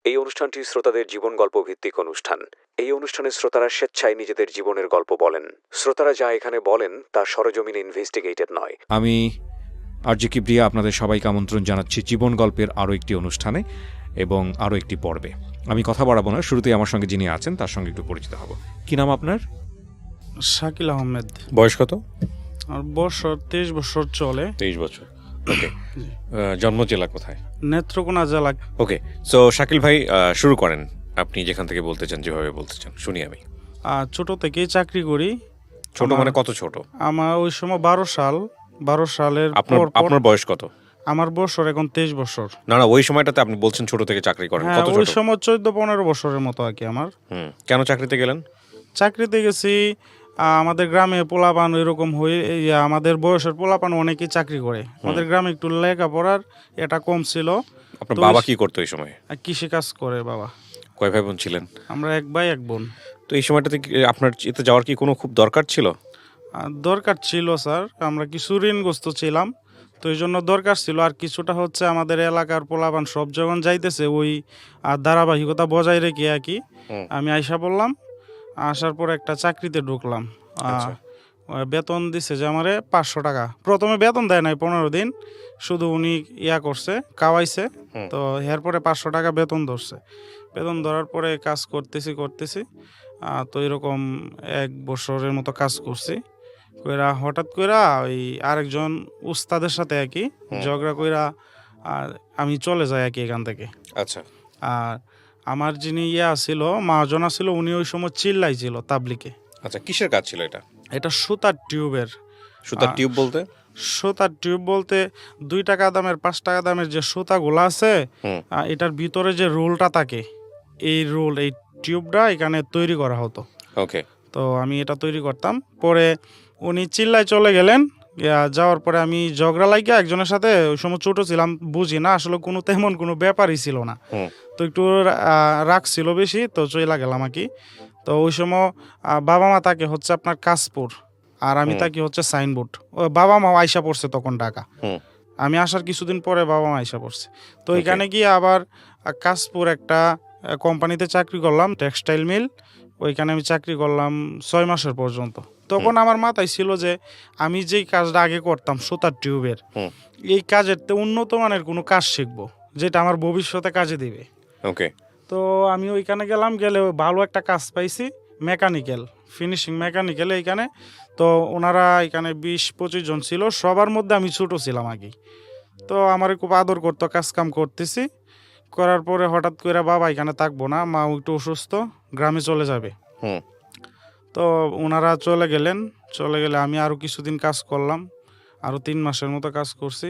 এই অনুষ্ঠানটি শ্রোতাদের জীবন গল্প ভিত্তিক অনুষ্ঠান। এই অনুষ্ঠানে শ্রোতারা স্বেচ্ছায় নিজেদের জীবনের গল্প বলেন। শ্রোতারা যা এখানে বলেন তা সরেজমিনে ইনভেস্টিগেটেড নয়। আমি আরজি কিবরিয়া আপনাদের সবাইকে আমন্ত্রণ জানাচ্ছি জীবন গল্পের আরও একটি অনুষ্ঠানে এবং আরও একটি পর্বে। আমি কথা বাড়াবো না, শুরুতেই আমার সঙ্গে যিনি আছেন তার সঙ্গে একটু পরিচিত হব। কি নাম আপনার? শাকিল আহমেদ। বয়স কত? আর বছর 23 বছর চলে। 23 বছর। ওকে। জন্ম জেলা কোথায়? নেত্রকোনা জেলা। ওকে, সো শাকিল ভাই শুরু করেন, আপনি যেখান থেকে বলতে চান, যেভাবে বলতে চান শুনি আমি। ছোট থেকেই চাকরি করি। ছোট মানে কত ছোট? আমার ওই সময় 12 সালের আপনার বয়স কত? আমার বছর এখন 23 বছর। না, ওই সময়টাতে আপনি বলছেন ছোট থেকে চাকরি করেন, কত ছোট? ওই সময় 14-15 বছরের মতো আর কি আমার। কেন চাকরিতে গেলেন? চাকরিতে গেছি, আমাদের গ্রামে পোলাপান এরকম হয়ে আমাদের বয়সের পোলাপান অনেকেই চাকরি করে। আমাদের গ্রামে একটু লেখাপড়ার এটা কম ছিল। আপনার বাবা কি করতো এই সময়? কৃষি কাজ করে বাবা। কয় ভাই বোন ছিলেন? আমরা এক ভাই এক বোন। তো এই সময়টাতে আপনার এতে যাওয়ার কি কোনো খুব দরকার ছিল? দরকার ছিল স্যার, আমরা কিছু ঋণগ্রস্ত ছিলাম, তো এই জন্য দরকার ছিল। আর কিছুটা হচ্ছে আমাদের এলাকার পোলাপান সব যখন যাইতেছে ওই ধারাবাহিকতা বজায় রেখে আর কি আমি আইসা বললাম। আসার পর একটা চাকরিতে ঢুকলাম। বেতন দিছে যে আমারে 500 টাকা। প্রথমে বেতন দেয় নাই 15 দিন, শুধু উনি করছে, খাওয়াইছে। তো এরপরে 500 টাকা বেতন ধরছে। বেতন ধরার পরে কাজ করতেছি তো এরকম 1 বছরের মতো কাজ করছি। কইরা হঠাৎ কইরা ওই আরেকজন উস্তাদের সাথে আর কি ঝগড়া কইরা আমি চলে যাই আর কি এখান থেকে। আচ্ছা। আর আমার যিনি ছিল মহাজন ছিল, উনি ওই সময় চিল্লাইছিল তাবলিকে। আচ্ছা, কিসের কাজ ছিল এটা? এটা সুতার টিউবের। সুতার টিউব বলতে? সুতার টিউব বলতে 2 টাকা দামের 5 টাকা দামের যে সুতাগুলো আছে, এটার ভিতরে যে রোলটা থাকে, এই টিউবটা এখানে তৈরি করা হতো। ওকে। তো আমি এটা তৈরি করতাম। পরে উনি চিল্লাই চলে গেলেন। যাওয়ার পরে আমি ঝগড়া লাগিয়ে একজনের সাথে, ওই সময় ছোট ছিলাম, বুঝি না আসলে তেমন কোনো ব্যাপারই ছিল না, তো একটু রাগ ছিল বেশি, তো চইলা গেলাম আর কি। তো ওই সময় বাবা মা তাকে হচ্ছে আপনার কাশপুর, আর আমি তাকে হচ্ছে সাইনবোর্ড। বাবা মা আইসা পড়ছে তখন ঢাকা। আমি আসার কিছুদিন পরে বাবা মা আইসা পড়ছে। তো এখানে গিয়ে আবার কাশপুর একটা কোম্পানিতে চাকরি করলাম, টেক্সটাইল মিল। ওইখানে আমি চাকরি করলাম 6 মাসের পর্যন্ত। তখন আমার মাথায় ছিল যে আমি যেই কাজটা আগে করতাম সুতার টিউবের, এই কাজের উন্নত মানের কোনো কাজ শিখবো যেটা আমার ভবিষ্যতে কাজে দিবে। ওকে। তো আমি ওইখানে গেলে ভালো একটা কাজ পাইছি, মেকানিক্যাল, ফিনিশিং মেকানিক্যাল এইখানে। তো ওনারা এখানে 20-25 জন ছিল, সবার মধ্যে আমি ছোট ছিলাম আগে। তো আমার খুব আদর করতো, কাজ কাম করতেছি। করার পরে হঠাৎ করে বাবা এখানে থাকবো না, মা একটু অসুস্থ, গ্রামে চলে যাবে। তো ওনারা চলে গেলে আমি আরও কিছুদিন কাজ করলাম, আরও 3 মাসের মতো কাজ করছি।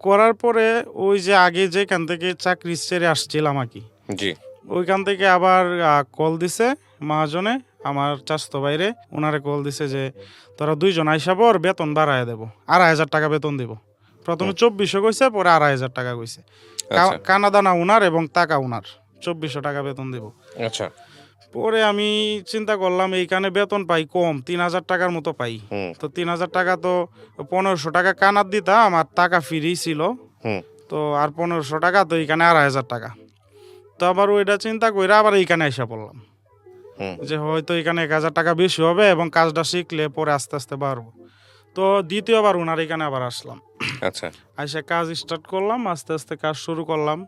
করার পরে ওই যে আগে যেখান থেকে চাকরি ছেড়ে আসছিলাম আর কি, ওইখান থেকে আবার কল দিছে মহাজনে, আমার চাচতো বাইরে, ওনারে কল দিছে যে তোরা 2 জন আইসা পর, বেতন বাড়ায় দেবো, 2,500 টাকা বেতন দিব। প্রথমে 2400 কইছে, পরে 2,500 টাকা কইছে। কানাদানা উনার এবং টাকা উনার, 2400 টাকা বেতন দিব। আচ্ছা। পরে আমি চিন্তা করলাম এইখানে বেতন পাই কম, 3,000 টাকার মতো পাই। তো 3,000 টাকা তো 1500 টাকা কানার দিতাম, আর টাকা ফ্রি ছিল। তো আর 1500 টাকা, তো এইখানে 2,500 টাকা। তো আবার ওইটা চিন্তা করে আবার এইখানে এসে পড়লাম যে হয়তো এখানে 1,000 টাকা বেশি হবে এবং কাজটা শিখলে পরে আস্তে আস্তে বাড়বো। তো দ্বিতীয়বার ওনার এখানে আবার আসলাম। আচ্ছা। আইসা কাজ স্টার্ট করলাম, আস্তে আস্তে কাজ শুরু করলাম।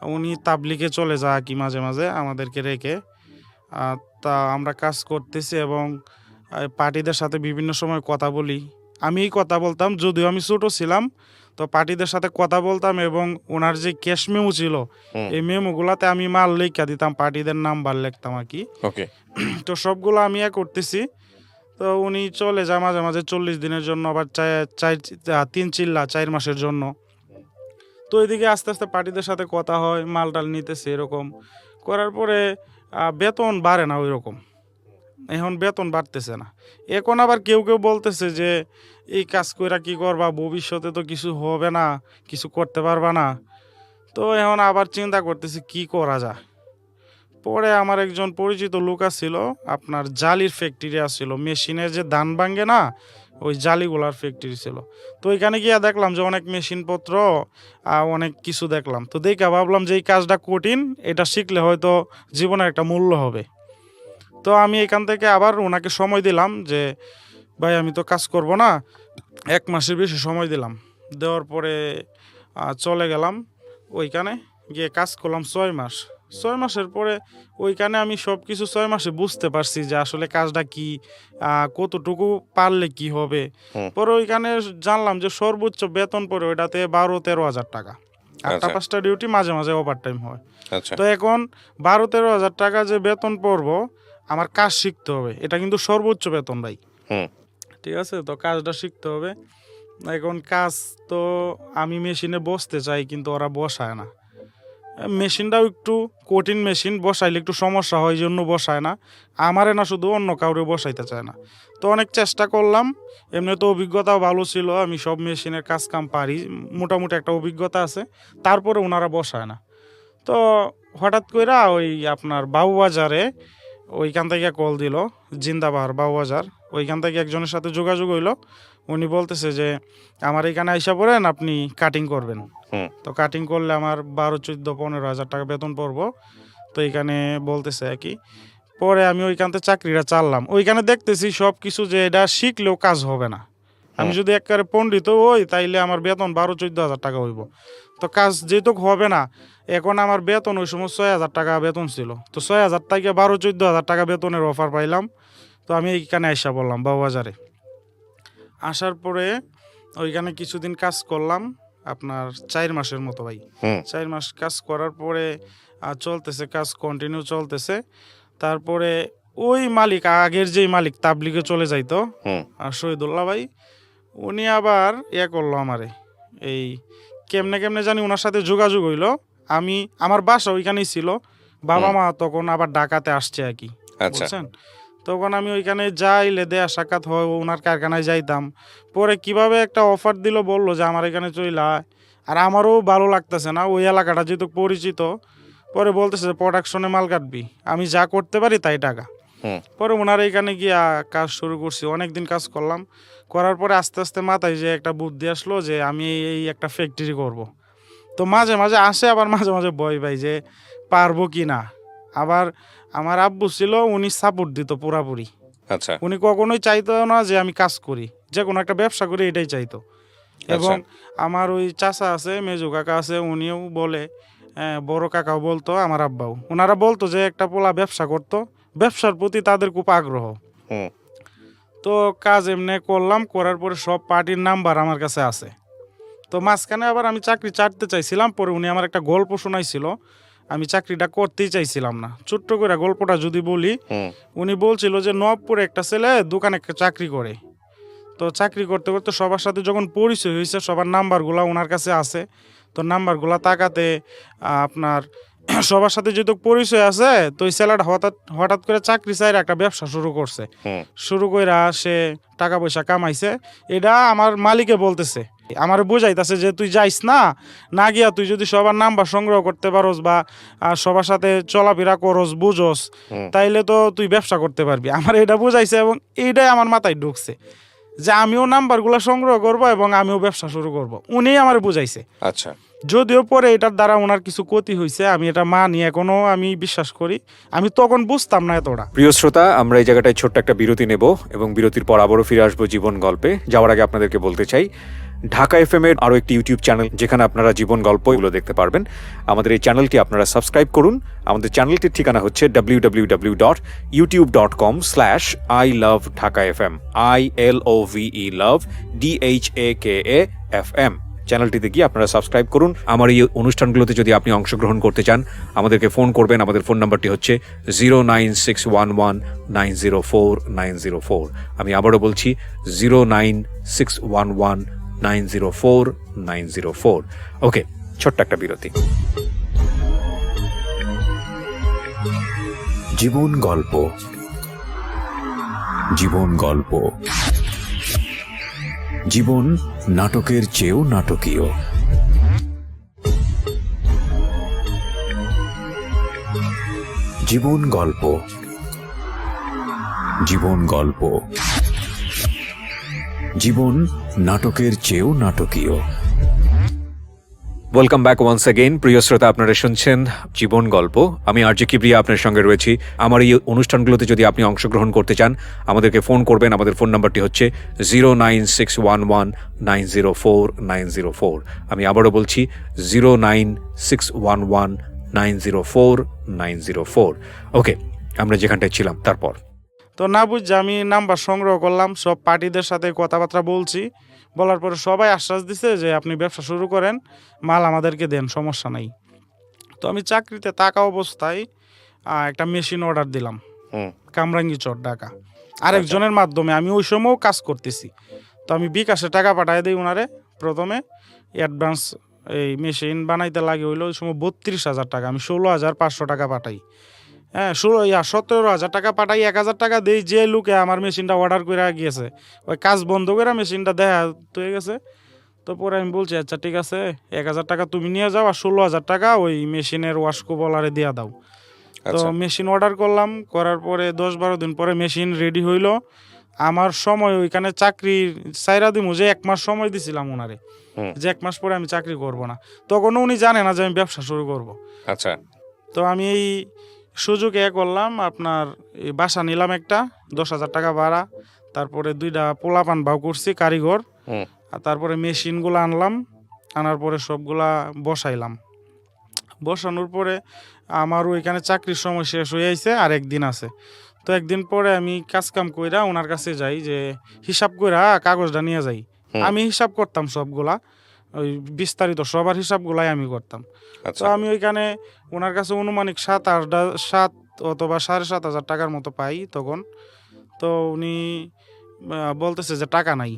উনি তাবলিগে চলে যায় কি মাঝে মাঝে আমাদেরকে রেখে। তা আমরা কাজ করতেছি এবং পার্টিদের সাথে বিভিন্ন সময় কথা বলি। আমি কথা বলতাম, যদিও আমি ছোটো ছিলাম, তো পার্টিদের সাথে কথা বলতাম এবং ওনার যে ক্যাশ মেমো ছিল, এই মেমোগুলাতে আমি মাল লেখা দিতাম, পার্টিদের নাম্বার লিখতাম আর কি। তো সবগুলো আমি করতেছি। তো উনি চলে যায় মাঝে মাঝে 40 দিনের জন্য, আবার 3 চিল্লা 4 মাসের জন্য। তো এদিকে আস্তে আস্তে পার্টিদের সাথে কথা হয়, মালটাল নিতেছে, এরকম করার পরে বেতন বাড়ে না ওই রকম। এখন বেতন বাড়তেছে না। এখন আবার কেউ বলতেছে যে এই কাজ কইরা কি করবা, ভবিষ্যতে তো কিছু হবে না, কিছু করতে পারবা না। তো এখন আবার চিন্তা করতেছি কি করা যায়। পরে আমার একজন পরিচিত লোক ছিল, আপনার জালির ফ্যাক্টরি আসছিল, মেশিনের যে ধান ভাঙ্গে না, ওই জালিগুলার ফ্যাক্টরি ছিল। তো ওইখানে গিয়ে দেখলাম যে অনেক মেশিনপত্র অনেক কিছু দেখলাম। তো দেখে ভাবলাম যে এই কাজটা কঠিন, এটা শিখলে হয়তো জীবনের একটা মূল্য হবে। তো আমি এখান থেকে আবার ওনাকে সময় দিলাম যে ভাই আমি তো কাজ করব না, 1 মাসের বেশি সময় দিলাম। দেওয়ার পরে চলে গেলাম ওইখানে, গিয়ে কাজ করলাম 6 মাস। 6 মাসের পরে ওইখানে আমি সব কিছু 6 মাসে বুঝতে পারছি যে আসলে কাজটা কি, কতটুকু পারলে কি হবে। পরে ওইখানে জানলাম যে সর্বোচ্চ বেতন পড়ে ওইটাতে 12-13 হাজার টাকা। 8টা-5টা ডিউটি, মাঝে মাঝে ওভার টাইম হয়। তো এখন 12-13 হাজার টাকা যে বেতন পড়বো, আমার কাজ শিখতে হবে। এটা কিন্তু সর্বোচ্চ বেতন ভাই, ঠিক আছে? তো কাজটা শিখতে হবে। এখন কাজ তো আমি মেশিনে বসতে চাই, কিন্তু ওরা বসায় না। মেশিনটাও একটু কঠিন মেশিন, বসাইলে একটু সমস্যা হয়, জন্য বসায় না। আমারে না, শুধু অন্য কাউরে বসাইতে চায় না। তো অনেক চেষ্টা করলাম, এমনি তো অভিজ্ঞতাও ভালো ছিল, আমি সব মেশিনের কাজ কাম পারি, মোটামুটি একটা অভিজ্ঞতা আছে। তারপরে ওনারা বসায় না। তো হঠাৎ করে ওই আপনার বাবুবাজারে ওইখান থেকে কল দিল, জিন্দাবাহার বাবুবাজার, ওইখান থেকে একজনের সাথে যোগাযোগ হইলো। উনি বলতেছে যে আমার এখানে আইসা পড়েন, আপনি কাটিং করবেন। তো কাটিং করলে আমার 12-14-15 হাজার টাকা বেতন পড়বো। তো এইখানে বলতেছে আর কি। পরে আমি ওইখান থেকে চাকরিটা চাললাম। ওইখানে দেখতেছি সব কিছু যে এটা শিখলেও কাজ হবে না। আমি যদি একবারে পণ্ডিত হই তাইলে আমার বেতন 12-14 হাজার টাকা হইব। তো কাজ যেহেতু হবে না, এখন আমার বেতন ওই সময় 6 হাজার টাকা বেতন ছিল। তো 6 হাজার থেকে 12-14 হাজার টাকা বেতনের অফার পাইলাম। তো আমি এইখানে আইসা বললাম বাবুবাজারে। আসার পরে ওইখানে কিছুদিন কাজ করলাম, আপনার 4 মাসের মতো ভাই। 4 মাস কাজ করার পরে চলতেছে, কাজ কন্টিনিউ চলতেছে। তারপরে ওই মালিক, আগের যেই মালিক তাবলিগে চলে যাইতো, শহীদুল্লাহ ভাই, উনি আবার করলো আমারে, এই কেমনে কেমনে জানি ওনার সাথে যোগাযোগ হইলো। আমার বাসা ওইখানেই ছিল, বাবা মা তখন আবার ঢাকাতে আসছে আর কি, বুঝছেন? তখন আমি ওইখানে যাইলে দেয়া সাক্ষাৎ হয়, ওনার কারখানায় যাইতাম। পরে কিভাবে একটা অফার দিল, বললো যে আমার এখানে চইলা। আর আমারও ভালো লাগতেছে না, ওই এলাকাটা যেহেতু পরিচিত। পরে বলতেছে যে প্রোডাকশনে মাল কাটবি, আমি যা করতে পারি তাই টাকা। পরে ওনার এখানে গিয়া কাজ শুরু করছি, অনেকদিন কাজ করলাম। করার পরে আস্তে আস্তে মাথায় যে একটা বুদ্ধি আসলো যে আমি এই একটা ফ্যাক্টরি করব। তো মাঝে মাঝে আসে, আবার মাঝে মাঝে ভয় পাই যে পারবো কি না। আবার আমার আব্বু ছিল, উনি সাপোর্ট দিত পুরাপুরি। উনি কখনোই চাইতো না যে আমি কাজ করি, যে কোনো একটা ব্যবসা করি, এটাই চাইতো। এবং আমার ওই চাচা আছে, মেজু কাকা আছে, উনিও বলে, বড় কাকাও বলতো, আমার আব্বাও, ওনারা বলতো যে একটা পোলা ব্যবসা করতো, ব্যবসার প্রতি তাদের খুব আগ্রহ। তো কাজ এমনি করলাম, করার পরে সব পার্টির নাম্বার আমার কাছে আছে। তো মাঝখানে আবার আমি চাকরি ছাড়তে চাইছিলাম, পরে উনি আমার একটা গল্প শোনাইছিল, আমি চাকরিটা করতেই চাইছিলাম না। ছোট্ট করে গল্পটা যদি বলি, উনি বলছিল যে নবপুরে একটা ছেলে দোকানে চাকরি করে। তো চাকরি করতে করতে সবার সাথে যখন পরিচয় হয়েছে, সবার নাম্বারগুলো ওনার কাছে আছে। তো নাম্বারগুলো তাকাতে আপনার সবার সাথে যেহেতু পরিচয় আছে, তো ওই ছেলেটা হঠাৎ করে চাকরি চাইরে একটা ব্যবসা শুরু করছে। শুরু করে সে টাকা পয়সা কামাইছে। এটা আমার মালিকে বলতেছে, আমার বুঝাইতেছে যে তুই যাইস না, না গিয়া তুই যদি সবার নাম্বার সংগ্রহ করতে পারোস বা সবার সাথে চলাফেরা করস, বুঝোস, তাইলে তো তুই ব্যবসা করতে পারবি। আমার এটা বুঝাইছে এবং এইটাই আমার মাথায় ঢুকছে যে আমিও নাম্বারগুলো সংগ্রহ করব এবং আমিও ব্যবসা শুরু করব। উনি আমার বুঝাইছে। আচ্ছা, যদিও পরে এটার দ্বারা ওনার কিছু ক্ষতি হয়েছে, আমি এটা মানি, এখনো আমি বিশ্বাস করি। আমি তখন বুঝতাম না এতটা। প্রিয় শ্রোতা, আমরা এই জায়গাটায় ছোট্ট একটা বিরতি নেব এবং বিরতির পর আবারও ফিরে আসবো জীবন গল্পে। যাওয়ার আগে আপনাদেরকে বলতে চাই, ঢাকা এফএম এর আরও একটি ইউটিউব চ্যানেল, যেখানে আপনারা জীবন গল্পগুলো দেখতে পারবেন। আমাদের এই চ্যানেলটি আপনারা সাবস্ক্রাইব করুন। আমাদের চ্যানেলটির ঠিকানা হচ্ছে www.youtube.com/ilovedhakafm, ILOVE love DHAKAFM। চ্যানেলটিতে গিয়ে আপনারা সাবস্ক্রাইব করুন। আমার এই অনুষ্ঠানগুলোতে যদি আপনি অংশগ্রহণ করতে চান, আমাদেরকে ফোন করবেন। আমাদের ফোন নাম্বারটি হচ্ছে 09611904904। আমি আবারও বলছি 09611904904। ওকে, ছোট্ট একটা বিরতি। জীবন গল্প, জীবন গল্প। জীবন নাটকের চেয়েও নাটকীয়। জীবন গল্প, জীবন গল্প। জীবন নাটকের চেয়েও নাটকীয়। Welcome back once again. প্রিয় শ্রোতা, আপনারা শুনছেন জীবন গল্প। আমি আরজে কিবরিয়া আপনার সঙ্গে রয়েছি। আমার এই অনুষ্ঠানগুলোতে যদি আপনি অংশগ্রহণ করতে চান, আমাদেরকে ফোন করবেন। আমাদের ফোন নাম্বারটি হচ্ছে 09611904904। আমি আবারও বলছি 09611904904। ওকে, আমরা যেখানটায় ছিলাম তারপর। তো না বুঝছি আমি নাম্বার সংগ্রহ করলাম, সব পার্টিদের সাথে কথাবার্তা বলছি। বলার পরে সবাই আশ্বাস দিছে যে আপনি ব্যবসা শুরু করেন, মাল আমাদেরকে দেন, সমস্যা নাই। তো আমি চাকরিতে থাকা অবস্থায় একটা মেশিন অর্ডার দিলাম কামরাঙ্গীচর, ঢাকা, আরেকজনের মাধ্যমে। আমি ওই সময়ও কাজ করতেছি। তো আমি বিকাশে টাকা পাঠাই দিই ওনারে প্রথমে অ্যাডভান্স। এই মেশিন বানাইতে লাগে হইলো ওই সময় 32,000 টাকা, আমি 16,500 টাকা পাঠাই। হ্যাঁ, 17,000 টাকা পাঠাই, 1,000 টাকা দেই যে লোকে আমার মেশিনটা অর্ডার করে গিয়েছে। ওই কাজ বন্ধ করে মেশিনটা দেখা হয়ে গেছে। তো পরে আমি বলছি আচ্ছা ঠিক আছে, 1,000 টাকা তুমি নিয়ে যাও, আর 16,000 টাকা ওই মেশিনের ওয়াশকোবলারে দিয়ে দাও। তো মেশিন অর্ডার করলাম, করার পরে 10-12 দিন পরে মেশিন রেডি হইলো। আমার সময় ওইখানে চাকরি সাইরা দিমু, যে 1 মাস সময় দিছিলাম ওনারে, যে 1 মাস পরে আমি চাকরি করব না। তখনও উনি জানে না যে আমি ব্যবসা শুরু করব। আচ্ছা। তো আমি এই সুযোগে করলাম, আপনার এই বাসা নিলাম একটা, 10,000 টাকা ভাড়া। তারপরে 2টা পোলাপান ভাও করছি কারিগর। আর তারপরে মেশিনগুলো আনলাম, আনার পরে সবগুলা বসাইলাম। বসানোর পরে আমার ওইখানে চাকরির সময় শেষ হয়ে আইছে, আর একদিন আছে। তো একদিন পরে আমি কাজকাম কইরা ওনার কাছে যাই, যে হিসাব কইরা কাগজটা নিয়ে যাই। আমি হিসাব করতাম সবগুলা, ওই বিস্তারিত সবার হিসাবগুলাই আমি করতাম। তো আমি ওইখানে ওনার কাছে অনুমানিক 7 অথবা 7,500 টাকার মতো পাই তখন। তো উনি বলতেছে যে টাকা নাই।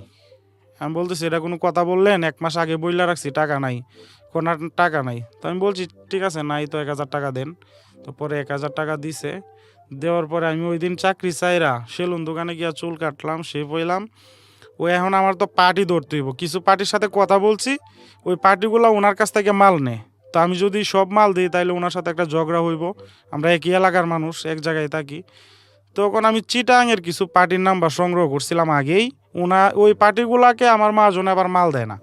আমি বলতেছি এটা কোনো কথা বললেন, 1 মাস আগে বইলা রাখছি টাকা নাই, কোনো টাকা নাই। তো আমি বলছি ঠিক আছে, নাই তো 1,000 টাকা দেন। তো পরে 1,000 টাকা দিছে। দেওয়ার পরে আমি ওই দিন চাকরি চাইরা সেলুন দোকানে গিয়া চুল কাটলাম, সে পইলাম। ওই এখন আমার তো পার্টি ধরতে হইব, কিছু পার্টির সাথে কথা বলছি, ওই পার্টিগুলো ওনার কাছ থেকে মাল নেয়। তো আমি যদি সব মাল দিই তাইলে ওনার সাথে একটা ঝগড়া হইব। আমরা একই এলাকার মানুষ, এক জায়গায় থাকি। তখন আমি চিটাংয়ের কিছু পার্টির নাম্বার সংগ্রহ করছিলাম আগেই। ওই পার্টিগুলাকে আমার মহাজন আবার মাল দেয় না।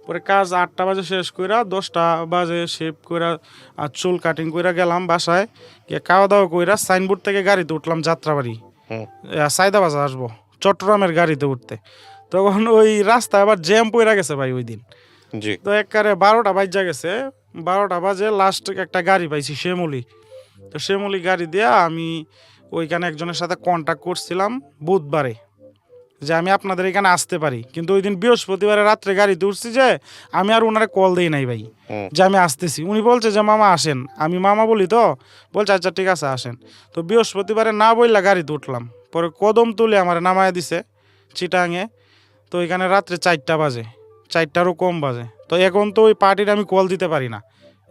পরে কাজ 8টা বাজে শেষ কইরা 10টা বাজে শেভ কইরা আর চুল কাটিং কইরা গেলাম বাসায়, গিয়ে খাওয়া দাওয়া কইরা সাইনবোর্ড থেকে গাড়িতে উঠলাম যাত্রাবাড়ি, সায়দা বাজার আসবো, চট্টগ্রামের গাড়িতে উঠতে। তখন ওই রাস্তা আবার জ্যাম পইরা গেছে ভাই ওই দিন। তো একবারে 12টা বাজে গেছে, 12টা বাজে লাস্ট একটা গাড়ি পাইছি শ্যামলী। তো শ্যামলী গাড়ি দিয়া আমি ওইখানে একজনের সাথে কন্ট্যাক্ট করছিলাম বুধবারে, যে আমি আপনাদের এখানে আসতে পারি। কিন্তু ওই দিন বৃহস্পতিবারে রাত্রে গাড়িতে উঠছি, যে আমি আর ওনারে কল দিই নাই ভাই যে আমি আসতেছি। উনি বলছে যে মামা আসেন, আমি মামা বলি, তো বলছে আচ্ছা ঠিক আছে আসেন। তো বৃহস্পতিবারে না বললা গাড়িতে উঠলাম। পরে কদম তুলে আমার নামায় দিছে চিটাঙে। তো এখানে রাত্রে 4টা বাজে, 4টারও কম বাজে। তো এখন তো ওই পার্টির আমি কল দিতে পারি না।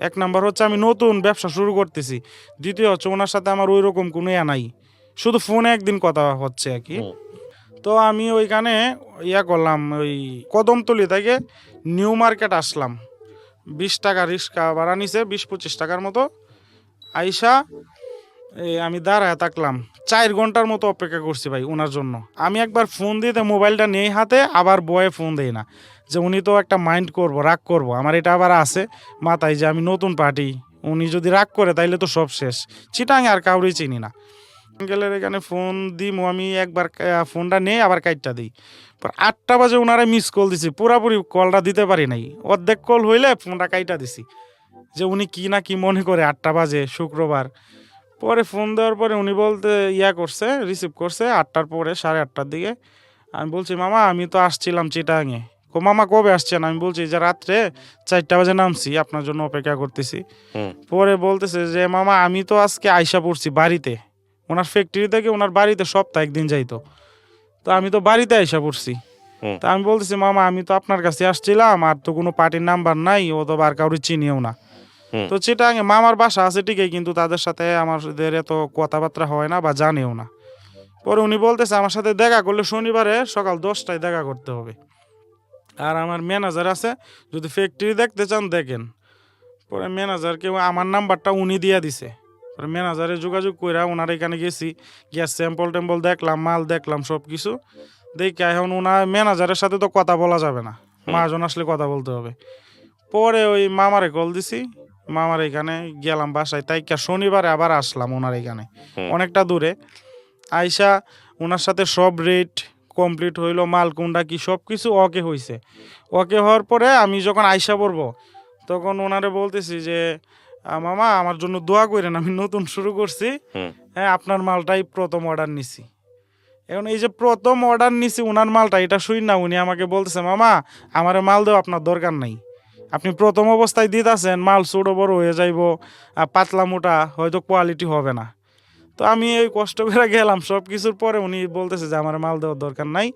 1 নাম্বার হচ্ছে আমি নতুন ব্যবসা শুরু করতেছি, দ্বিতীয় হচ্ছে ওনার সাথে আমার ওই রকম কোনো নাই, শুধু ফোনে একদিন কথা হচ্ছে আর কি। তো আমি ওইখানে করলাম, ওই কদমতলি থেকে নিউ মার্কেট আসলাম। 20 টাকা রিক্সা ভাড়া নিছে, 20-25 টাকার মতো। আইসা আমি দাঁড়ায় থাকলাম, 4 ঘন্টার মতো অপেক্ষা করছি ভাই ওনার জন্য। আমি একবার ফোন দিতে মোবাইলটা নেই হাতে, আবার বয়ে ফোন দেই না, যে উনি তো একটা মাইন্ড করবো, রাগ করবো। আমার এটা আবার আছে মাথায় যে আমি নতুন পার্টি, উনি যদি রাগ করে তাইলে তো সব শেষ। চিটাঙে আর কাউরেই চিনি না। গেলের এখানে ফোন দিমু, আমি একবার ফোনটা নেই আবার কাইটটা দিই। 8টা বাজে ওনারা মিস কল দিছি, পুরাপুরি কলটা দিতে পারি নাই, অর্ধেক কল হইলে ফোনটা কাইটা দিছি, যে উনি কি না কি মনে করে 8টা বাজে শুক্রবার। পরে ফোন দেওয়ার পরে উনি বলতে করছে, রিসিভ করছে 8টার পরে, 8:30টার দিকে। আমি বলছি মামা আমি তো আসছিলাম চিটাঙে। মামা কবে আসছেন? আমি বলছি যে রাত্রে 4টা বাজে নামছি, আপনার জন্য অপেক্ষা করতেছি। পরে বলতেছে যে মামা আমি তো আজকে আইসা পড়ছি বাড়িতে, ওনার ফ্যাক্টরি থেকে ওনার বাড়িতে সপ্তাহে 1 দিন যাইতো, তো আমি তো বাড়িতে আইসা পড়ছি। তা আমি বলতেছি মামা আমি তো আপনার কাছে আসছিলাম, আর তো কোনো পার্টির নাম্বার নাই, ও তো আর কাউরি চিনিও না। তো চিটাঙে মামার বাসা আছে ঠিকই, কিন্তু তাদের সাথে আমাদের এত কথাবার্তা হয় না বা জানেও না। পরে উনি বলতেছে আমার সাথে দেখা করলে শনিবারে সকাল 10টায় দেখা করতে হবে, আর আমার ম্যানেজার আছে, যদি ফ্যাক্টরি দেখতে চান দেখেন। পরে ম্যানেজারকে আমার নাম্বারটা উনি দিয়ে দিছে। পরে ম্যানেজারে যোগাযোগ কইরা ওনার এখানে গেছি, গ্যাস স্যাম্পল দেখলাম, মাল দেখলাম সব কিছু। দেখি এখন ওনার ম্যানেজারের সাথে তো কথা বলা যাবে না, মহাজন আসলে কথা বলতে হবে। পরে ওই মামারে কল দিছি, মামার এখানে গেলাম বাসায়, তাই শনিবারে আবার আসলাম ওনার এখানে, অনেকটা দূরে। আইসা ওনার সাথে সব রেট কমপ্লিট হইলো, মাল কোনটা কি সব কিছু ওকে হয়েছে। ওকে হওয়ার পরে আমি যখন আইসা পড়বো তখন ওনারে বলতেছি যে মামা আমার জন্য দোয়া করেন, আমি নতুন শুরু করছি, হ্যাঁ আপনার মালটাই প্রথম অর্ডার নিছি। এখন এই যে প্রথম অর্ডার নিছি ওনার মালটা, এটা শুই না উনি আমাকে বলতেছে মামা আমার মাল দেওয়া আপনার দরকার নাই, আপনি প্রথম অবস্থায় দিতেছেন, মাল ছোটো বড় হয়ে যাইব, পাতলা মোটা হয়তো কোয়ালিটি হবে না। তো আমি এই কষ্ট করে গেলাম সব কিছুর পরে উনি বলতেছে যে আমার মাল দেওয়ার দরকার নাই,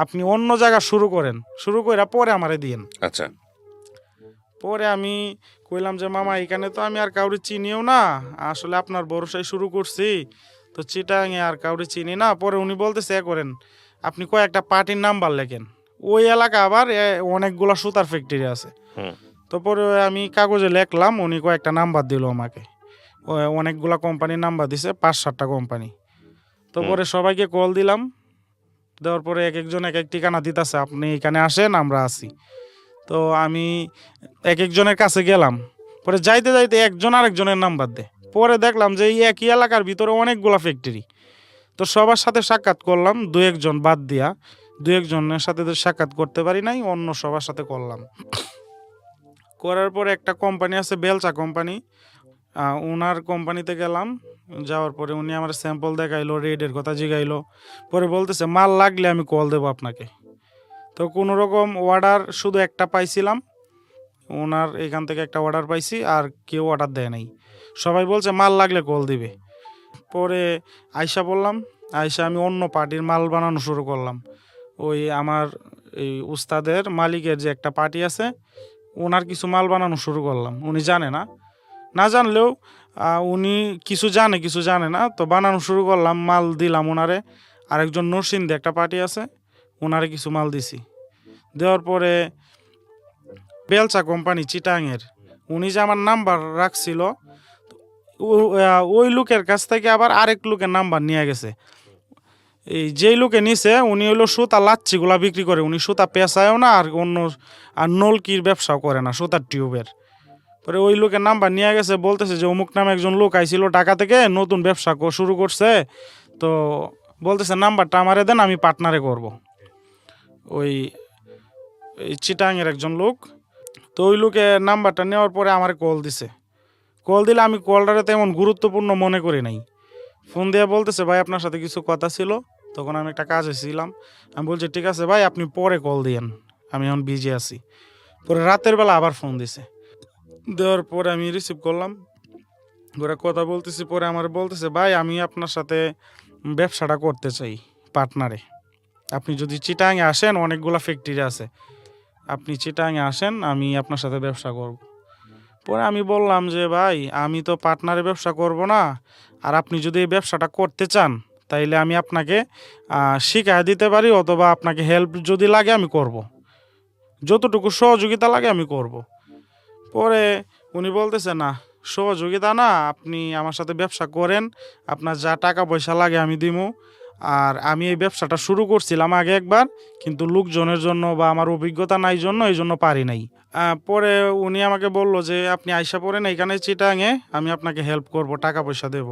আপনি অন্য জায়গা শুরু করেন, শুরু করে পরে আমারে দিয়েন। আচ্ছা, পরে আমি কইলাম যে মামা এখানে তো আমি আর কাউরে চিনিও না, আসলে আপনার ভরসায় শুরু করছি, তো চিটাঙে আর কাউরে চিনি না। পরে উনি বলতেছে করেন আপনি কয়েকটা পার্টির নাম্বার লেখেন, ওই এলাকা আবার অনেকগুলা সুতার ফ্যাক্টরি আছে। তো পরে আমি কাগজে লেখলাম, উনি কয়েকটা নাম্বার দিল আমাকে, অনেকগুলা কোম্পানির নাম্বার দিছে, 5-7টা কোম্পানি। তো পরে সবাইকে কল দিলাম, দেওয়ার পরে এক একজন এক এক ঠিকানা দিতেছে, আপনি এখানে আসেন আমরা আছি। তো আমি এক একজনের কাছে গেলাম, পরে যাইতে যাইতে একজন আরেকজনের নাম্বার দেয়, পরে দেখলাম যে এই একই এলাকার ভিতরে অনেকগুলা ফ্যাক্টরি। তো সবার সাথে সাক্ষাৎ করলাম, 2-1 বাদ দিয়া, 2-1 সাথে তো সাক্ষাৎ করতে পারি নাই, অন্য সবার সাথে করলাম। করার পরে একটা কোম্পানি আছে বেলচা কোম্পানি, ওনার কোম্পানিতে গেলাম, যাওয়ার পরে উনি আমার স্যাম্পল দেখাইলো, রেডের কথা জিগাইলো, পরে বলতেছে মাল লাগলে আমি কল দেবো আপনাকে। তো কোনো রকম অর্ডার শুধু একটা পাইছিলাম, ওনার এখান থেকে একটা অর্ডার পাইছি, আর কেউ অর্ডার দেয় নাই, সবাই বলছে মাল লাগলে কল দিবে। পরে আয়শা বললাম, আয়শা আমি অন্য পার্টির মাল বানানো শুরু করলাম। ওই আমার এই উস্তাদের মালিকের যে একটা পার্টি আছে, ওনার কিছু মাল বানানো শুরু করলাম। উনি জানে না, না জানলেও উনি কিছু জানে কিছু জানে না, তো বানানো শুরু করলাম, মাল দিলাম ওনারে। আরেকজন নরসিংদী একটা পার্টি আছে, ওনারে কিছু মাল দিছি। দেওয়ার পরে বেলচা কোম্পানি চিটাঙের উনি যে আমার নাম্বার রাখছিল, ওই লোকের কাছ থেকে আবার আরেক লোকের নাম্বার নিয়ে গেছে। এই যেই লোকে নিছে উনি হইলো সুতা লাচ্ছিগুলা বিক্রি করে, উনি সুতা পেঁচায়ও না, আর অন্য আর নলকির ব্যবসাও করে না, সুতার টিউবের। পরে ওই লোকের নাম্বার নিয়ে গেছে, বলতেছে যে অমুক নামে একজন লোক আইছিল ঢাকা থেকে, নতুন ব্যবসা শুরু করছে, তো বলতেছে নাম্বারটা আমারে দেন, আমি পার্টনারে করব। ওই চিটাঙের একজন লোক। তো ওই লোকে নাম্বারটা নেওয়ার পরে আমার কল দিছে, কল দিলে আমি কলটারে তেমন গুরুত্বপূর্ণ মনে করি নাই। ফোন দিয়ে বলতেছে ভাই আপনার সাথে কিছু কথা ছিল, তখন আমি একটা কাজে ছিলাম। আমি বলছি ঠিক আছে ভাই, আপনি পরে কল দিয়েন, আমি এখন বিজি আছি। পরে রাতের বেলা আবার ফোন দিছে, দেওয়ার পরে আমি রিসিভ করলাম, ওরা কথা বলতেছি। পরে আমার বলতেছে ভাই আমি আপনার সাথে ব্যবসাটা করতে চাই পার্টনারে, আপনি যদি চিটাঙে আসেন, অনেকগুলা ফ্যাক্টরি আছে, আপনি চিটাঙে আসেন, আমি আপনার সাথে ব্যবসা করব। পরে আমি বললাম যে ভাই আমি তো পার্টনারে ব্যবসা করব না, আর আপনি যদি এই ব্যবসাটা করতে চান তাইলে আমি আপনাকে শিখাই দিতে পারি, অথবা আপনাকে হেল্প যদি লাগে আমি করব, যতটুকু সহযোগিতা লাগে আমি করব। পরে উনি বলতেছে না সহযোগিতা না, আপনি আমার সাথে ব্যবসা করেন, আপনার যা টাকা পয়সা লাগে আমি দিমু। আর আমি এই ব্যবসাটা শুরু করছিলাম আগে একবার, কিন্তু লোকজনের জন্য বা আমার অভিজ্ঞতা নাই জন্য এই জন্য পারি নাই। পরে উনি আমাকে বলল যে আপনি আইসা পড়েন এখানে চিটাঙে, আমি আপনাকে হেল্প করব, টাকা পয়সা দেব,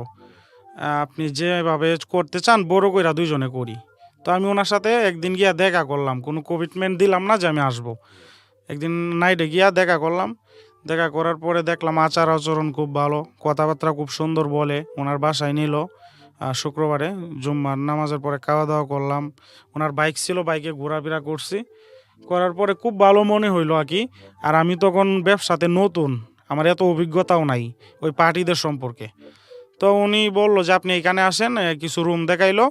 আপনি যেভাবে করতে চান বড় কইরা দুইজনে করি। তো আমি ওনার সাথে একদিন গিয়া দেখা করলাম, কোনো কমিটমেন্ট দিলাম না যে আমি আসবো। একদিন নাইটে গিয়া দেখা করলাম, দেখা করার পরে দেখলাম আচার আচরণ খুব ভালো, কথাবার্তা খুব সুন্দর বলে। ওনার বাসায় নিল শুক্রবারে জুম্মার নামাজের পরে, খাওয়া দাওয়া করলাম, ওনার বাইক ছিল, বাইকে ঘোরাফেরা করছি। করার পরে খুব ভালো মনে হইলো আর কি। আর আমি তখন ব্যবসাতে নতুন, আমার এত অভিজ্ঞতাও নাই ওই পার্টিদের সম্পর্কে। তো উনি বললো যে আপনি এখানে আসেন, কিছু রুম দেখাইলো,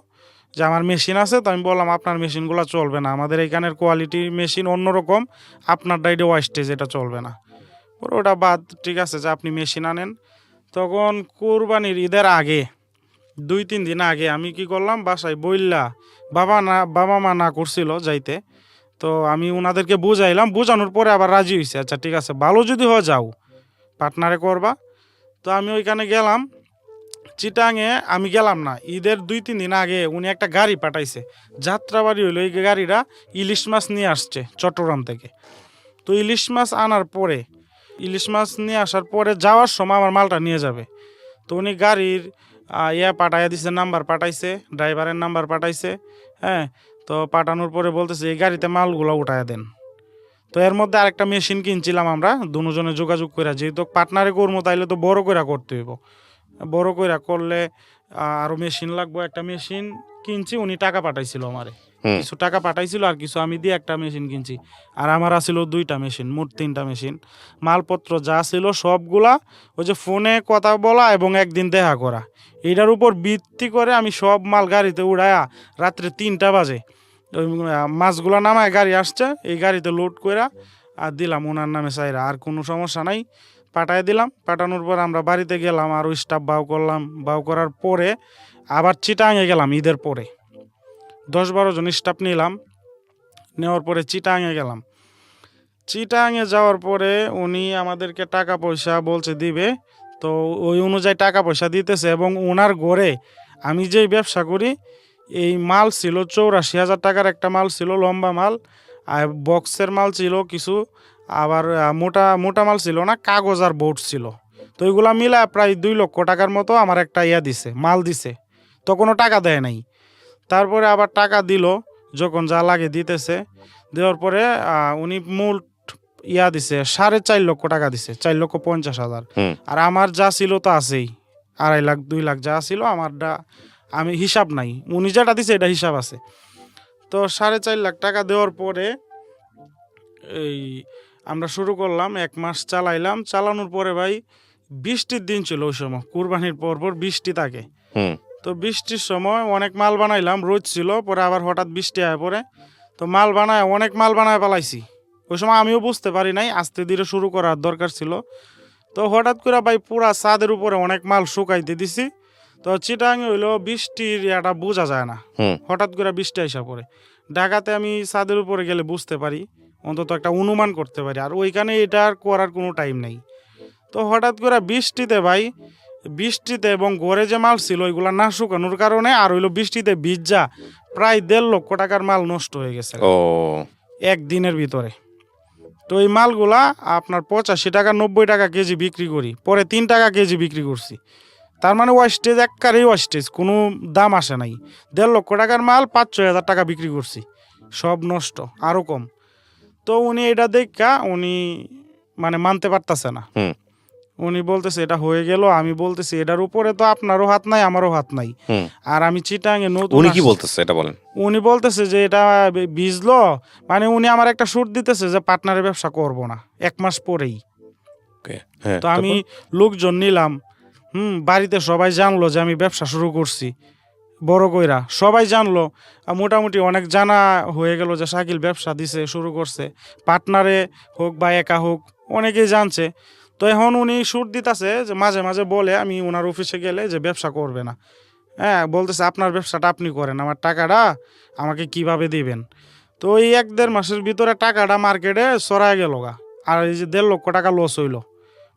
যে আমার মেশিন আছে। তো আমি বললাম আপনার মেশিনগুলো চলবে না, আমাদের এখানের কোয়ালিটি মেশিন অন্যরকম, আপনার ডাইডে ওয়াস্টেজ, এটা চলবে না। পরে ওটা বাদ, ঠিক আছে যে আপনি মেশিন আনেন। তখন কোরবানির ঈদের আগে 2-3 দিন আগে আমি কি করলাম, বাসায় বইল্লা, বাবা মা না করছিল যাইতে, তো আমি ওনাদেরকে বুঝাইলাম, বোঝানোর পরে আবার রাজি হয়েছে, আচ্ছা ঠিক আছে ভালো যদি হয় যাও, পার্টনারে করবা। তো আমি ওইখানে গেলাম, চিটাঙে আমি গেলাম না, ঈদের 2-3 দিন আগে উনি একটা গাড়ি পাঠাইছে, যাত্রাবাড়ি হইলো, এই গাড়িটা ইলিশ মাছ নিয়ে আসছে চট্টগ্রাম থেকে। তো ইলিশ মাছ আনার পরে, ইলিশ মাছ নিয়ে আসার পরে যাওয়ার সময় আমার মালটা নিয়ে যাবে। তো উনি গাড়ির পাঠাইয়া দিছে, নাম্বার পাঠাইছে, ড্রাইভারের নাম্বার পাঠাইছে। হ্যাঁ, তো পাঠানোর পরে বলতেছে এই গাড়িতে মালগুলো উঠায় দেন। তো এর মধ্যে আরেকটা মেশিন কিনছিলাম আমরা দুজনে যোগাযোগ করে, যেহেতু পার্টনারে করবো তাইলে তো বড় করে করতে হইব, বড় করে করলে আরো মেশিন লাগবো। একটা মেশিন কিনছি, উনি টাকা পাঠাইছিল আমারে, কিছু টাকা পাঠাইছিল আর কিছু আমি দিয়ে একটা মেশিন কিনছি। আর আমার আছিল 2টা মেশিন, মোট 3টা মেশিন। মালপত্র যা ছিল সবগুলা ওই যে ফোনে কথা বলা এবং একদিন দেখা করা, এটার উপর ভিত্তি করে আমি সব মাল গাড়িতে উড়ায়া রাত্রে 3টা বাজে ওই মাছগুলা নামায় গাড়ি আসছে, এই গাড়িতে লোড করে আর দিলাম ওনার নামে চাইরা। আর কোনো সমস্যা নাই, পাঠাই দিলাম। পাঠানোর পর আমরা বাড়িতে গেলাম, আর ওই স্টাফ বাউ করলাম। বাউ করার পরে আবার চিটাঙে গেলাম ঈদের পরে, 10-12 জন স্টাফ নিলাম। নেওয়ার পরে চিটাঙে গেলাম। চিটাঙে যাওয়ার পরে উনি আমাদেরকে টাকা পয়সা বলছে দিবে, তো ওই অনুযায়ী টাকা পয়সা দিতেছে। এবং ওনার ঘরে আমি যেই ব্যবসা করি এই মাল ছিল 84,000 টাকার একটা মাল ছিল, লম্বা মাল। আর বক্সের মাল ছিল কিছু, আবার মোটা মোটা মাল ছিল না, কাগজ আর বোর্ড ছিল। তো ওইগুলা মিলা প্রায় 2 লক্ষ টাকার মতো আমার একটা দিছে, মাল দিছে। তো কোনো টাকা দেয় নাই। তারপরে আবার টাকা দিল যখন যা লাগে দিতেছে। দেওয়ার পরে উনি মূল দিছে 4.5 লক্ষ টাকা দিছে, 4,50,000। আর আমার যা ছিল তো আছেই, 2.5 লাখ 2 লাখ যা ছিল আমারটা, আমি হিসাব নাই, উনি যেটা দিছে এটা হিসাব আছে। তো 4.5 লাখ টাকা দেওয়ার পরে এই আমরা শুরু করলাম, 1 মাস চালাইলাম। চালানোর পরে ভাই বৃষ্টির দিন ছিল ওই সময়, কুরবানির পর বৃষ্টি থাকে। তো বৃষ্টির সময় অনেক মাল বানাইলাম, রোদ ছিল, পরে আবার হঠাৎ বৃষ্টি আয় পরে। তো মাল বানায় অনেক মাল বানায় পালাইছি। ওই সময় আমিও বুঝতে পারি নাই, আস্তে ধীরে শুরু করার দরকার ছিল। তো হঠাৎ করে ভাই পুরা ছাদের উপরে অনেক মাল শুকাইতে দিছি। তো চিটাঙে হইলো বৃষ্টির এটা বোঝা যায় না, হঠাৎ করে বৃষ্টি আইসা পড়ে। ঢাকাতে আমি ছাদের উপরে গেলে বুঝতে পারি, অন্তত একটা অনুমান করতে পারি, আর ওইখানে এটা আর করার কোনো টাইম নেই। তো হঠাৎ করে বৃষ্টিতে এবং ঘরে যে মাল ছিল ওইগুলা না শুকানোর কারণে, আর হইলো বৃষ্টিতে ভিজা প্রায় 1.5 লক্ষ টাকার মাল নষ্ট হয়ে গেছে একদিনের ভিতরে। তো এই মালগুলা আপনার 85 টাকা 90 টাকা কেজি বিক্রি করি, পরে 3 টাকা কেজি বিক্রি করছি। তার মানে ওয়াস্টেজ, একবারেই ওয়াস্টেজ, কোনো দাম আসে নাই। 1.5 লক্ষ টাকার মাল 5-6 হাজার টাকা বিক্রি করছি, সব নষ্ট, আরও কম। তো উনি এটা দেখা উনি মানে মানতে পারতেছে না। উনি বলতেছে এটা হয়ে গেল, আমি বলতেছি এটার উপরে তো আপনারও হাত নাই আমারও হাত নাই। আর আমি চিটাঙে নতুন। উনি কি বলতেছে এটা বলেন? উনি বলতেছে যে এটা ভিজলো, মানে উনি আমার একটা সুট দিতেছে যে পার্টনারের ব্যবসা করব না 1 মাস পরেই। তো আমি লোকজন নিলাম, বাড়িতে সবাই জানলো যে আমি ব্যবসা শুরু করছি, বড় কইরা সবাই জানলো। মোটামুটি অনেক জানা হয়ে গেল যে শাকিল ব্যবসা দিছে, শুরু করছে। পার্টনারে হোক বা একা হোক অনেকেই জানছে। তো এখন উনি সুর দিতেছে যে মাঝে মাঝে বলে, আমি ওনার অফিসে গেলে যে ব্যবসা করবে না, হ্যাঁ, বলতেছে আপনার ব্যবসাটা আপনি করেন, আমার টাকাটা আমাকে কিভাবে দিবেন। তো এই 1-1.5 মাসের ভিতরে টাকাটা মার্কেটে ছড়ায় গেল গা। আর এই যে 1.5 লক্ষ টাকা লস হইলো।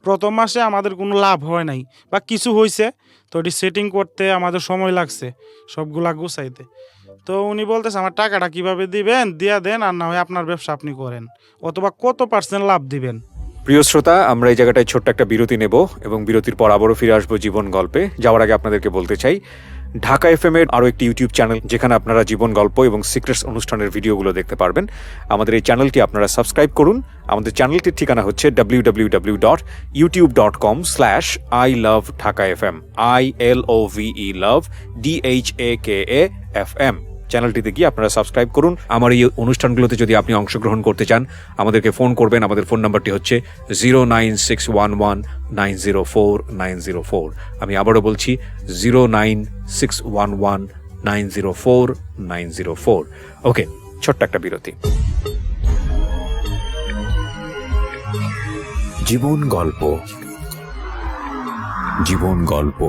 প্রথম মাসে আমাদের কোনো লাভ হয় নাই, বা কিছু হয়েছে, তো এটি সেটিং করতে আমাদের সময় লাগছে সবগুলা গুছাইতে। তো উনি বলতেছে আমার টাকাটা কিভাবে দিবেন, দিয়া দেন, আর না হয় আপনার ব্যবসা আপনি করেন, অথবা কত % লাভ দিবেন। প্রিয় শ্রোতা, আমরা এই জায়গাটায় ছোট্ট একটা বিরতি নেব এবং বিরতির পর আবারও ফিরে আসবো জীবন গল্পে। যাওয়ার আগে আপনাদেরকে বলতে চাই, ঢাকা FM এর আরও একটি ইউটিউব চ্যানেল, যেখানে আপনারা জীবন গল্প এবং সিক্রেটস অনুষ্ঠানের ভিডিওগুলো দেখতে পারবেন। আমাদের এই চ্যানেলটি আপনারা সাবস্ক্রাইব করুন। আমাদের চ্যানেলটির ঠিকানা হচ্ছে www.youtube.com/ilovedhakafm, ILOVE love DHAKAFM। চ্যানেলটিতে গিয়ে আপনারা সাবস্ক্রাইব করুন। আমার এই অনুষ্ঠানগুলোতে যদি আপনি অংশগ্রহণ করতে চান, আমাদেরকে ফোন করবেন। আমাদের ফোন নাম্বারটি হচ্ছে 09611904904। আমি আবারও বলছি 09611904904। ওকে, ছোট্ট একটা বিরতি। জীবন গল্প, জীবন গল্প।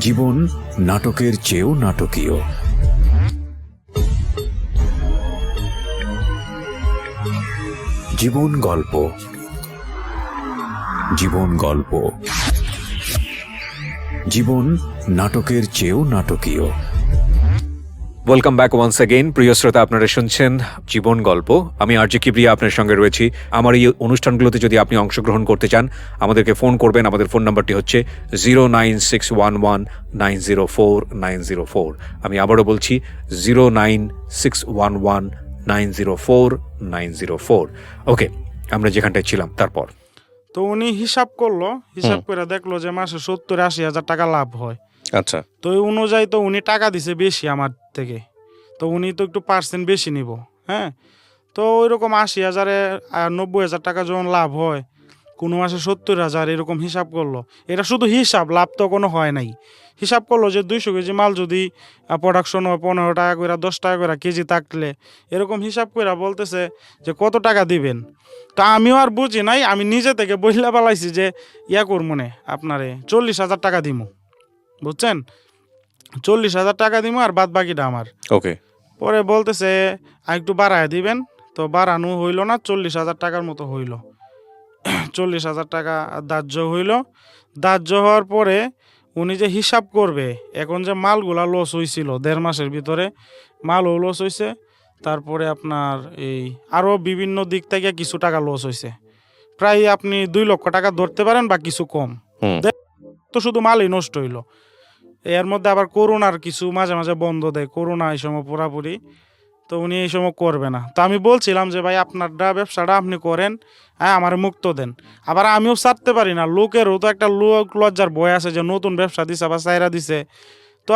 জীবন নাটকের চেয়েও নাটকীয়। জীবন গল্প, জীবন গল্প। জীবন নাটকের চেয়েও নাটকীয়। Welcome back once again. প্রিয় শ্রোতা, আপনারা শুনছেন জীবন গল্প। আমি আরজে কিবরিয়া আপনার সঙ্গে রয়েছি। আমার এই অনুষ্ঠানগুলোতে যদি আপনি অংশগ্রহণ করতে চান, আমাদেরকে ফোন করবেন। আমাদের ফোন নাম্বারটি হচ্ছে 09611904904। আমি আবারও বলছি 09611904904। ওকে, আমরা যেখানটায় ছিলাম তারপর। তো উনি হিসাব করলো, হিসাব করে দেখলো যে মাসে 70-80 হাজার টাকা লাভ হয়। আচ্ছা, তো এই অনুযায়ী তো উনি টাকা দিছে বেশি আমার থেকে, তো উনি তো একটু পার্সেন্ট বেশি নিব। হ্যাঁ, তো ওইরকম 80,000-এ 90,000 টাকা যখন লাভ হয়, কোনো মাসে 70,000 এরকম হিসাব করলো। এটা শুধু হিসাব, লাভ তো কোনো হয় নাই। হিসাব করলো যে 200 কেজি মাল যদি প্রোডাকশন হয় 15 টাকা করে 10 টাকা করে কেজি থাকলে, এরকম হিসাব করে বলতেছে যে কত টাকা দিবেন। তো আমিও আর বুঝি নাই, আমি নিজে থেকে বইলা পালাইছি যে ইয়া করবো না, আপনারে 40,000 টাকা দিমু, বুঝছেন, 40,000 টাকা দিমু আর বাদ বাকিটা আমার। ওকে। পরে বলতেছে আর একটু বাড়ায় দিবেন, তো বাড়ানো হইল না, 40,000 টাকার মতো হইল। 40,000 টাকা ধার্য হইল। ধার্য হওয়ার পরে উনি যে হিসাব করবে, এখন যে মালগুলা লস হয়েছিল 1.5 মাসের ভিতরে, মালও লস হয়েছে, তারপরে আপনার এই আরও বিভিন্ন দিক থেকে কিছু টাকা লস হয়েছে। প্রায় আপনি 2 লক্ষ টাকা ধরতে পারেন বা কিছু কম। হুম। তো শুধু মালই নষ্ট হইল। এর মধ্যে আবার করোনার কিছু মাঝে মাঝে বন্ধ দেয়, করোনা এই সময় পুরাপুরি, তো উনি এই সময় করবে না। তো আমি বলছিলাম যে ভাই আপনার ব্যবসাটা আপনি করেন, হ্যাঁ আমার মুক্ত দেন। আবার আমিও ছাড়তে পারি না, লোকেরও তো একটা লোক লজ্জার ভয় আছে যে নতুন ব্যবসা দিছে আবার চাইরা দিছে। তো